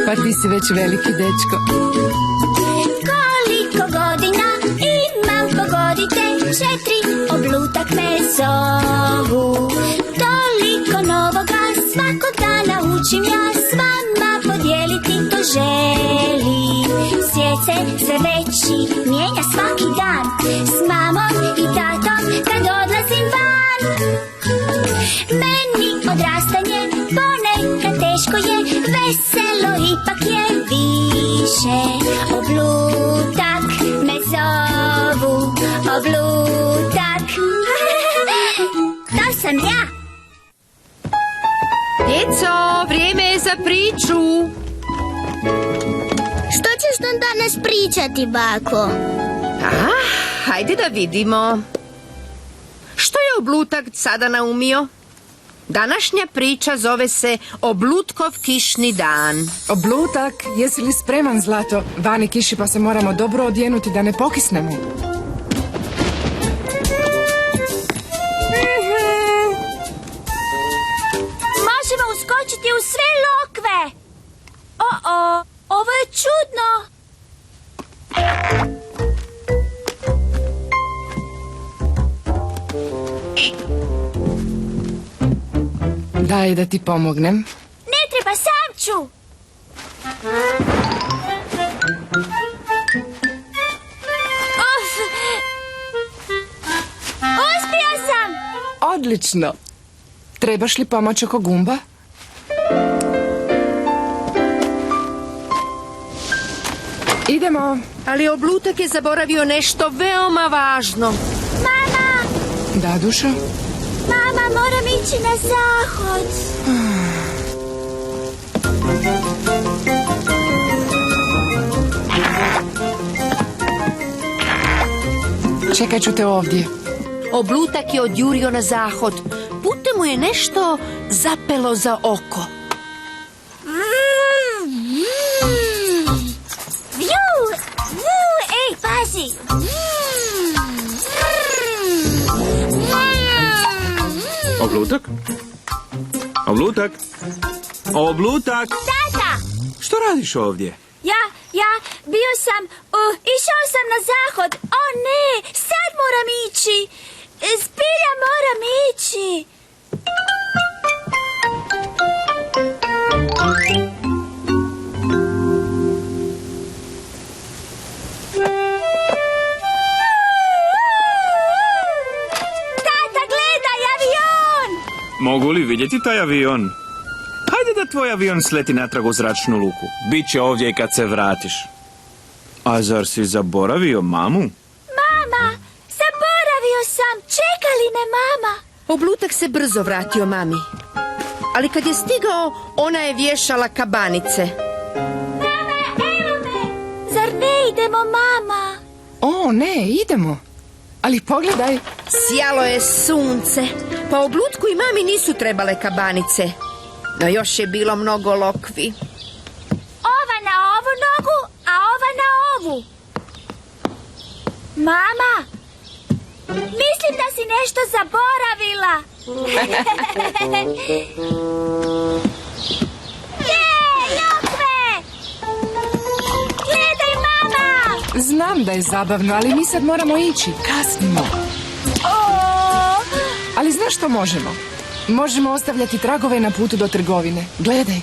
Pa ti si već veliki dečko. Koliko godina imam, pogodite, 4, oblutak me zovu. Toliko novoga svakog dana učim ja, s vama podijeliti to želim. Svijet se sve veći mijenja svaki dan, s mamom i tatom kad odlazim van. Meni odrastanje ponekad teško je, veselo ipak je više. Oblutak me zovu, oblutak. To sam ja. Djeco, vrijeme je za priču. Što ćeš nam danas pričati, bako? Hajde da vidimo. Što je Oblutak sada naumio? Današnja priča zove se Oblutkov kišni dan. Oblutak, jesi li spreman, zlato? Vani kiši pa se moramo dobro odjenuti da ne pokisnemo. Možemo uskočiti u sve lokve. Ovo je čudno. Daj da ti pomognem. Ne treba, sam ću. Uspio sam. Odlično. Trebaš li pomoć oko gumba? Idemo. Ali Oblutak je zaboravio nešto veoma važno. Mama, Da, dušo? mama, moram ići na zahod. Čekat ću te ovdje. Oblutak je odjurio na zahod. Putem mu je nešto zapelo za oko. Ej, pazi. Oblutak? Oblutak? Oblutak? Tata, Što radiš ovdje? ja bio sam, išao sam na zahod. O ne, sad moram ići. Zbilja moram ići. Tata, gledaj, avion! Mogu li vidjeti taj avion? Hajde da tvoj avion sleti natrag u zračnu luku. Biće ovdje i kad se vratiš. A zar si zaboravio mamu? Mama, zaboravio sam, čeka li me mama? Oblutak se brzo vratio mami. Ali kad je stigao, ona je vješala kabanice. Mama, evo me! Zar ne idemo, mama? O, ne, idemo. Ali pogledaj. Sjalo je sunce, pa Oblutku i mami nisu trebale kabanice. No još je bilo mnogo lokvi. Ova na ovu nogu, a ova na ovu. Mama, mislim da si nešto zaboravila. Lokve! Gledaj, mama! Znam da je zabavno, ali mi sad moramo ići. Kasnimo. Ali znaš što možemo? Možemo ostavljati tragove na putu do trgovine. Gledaj.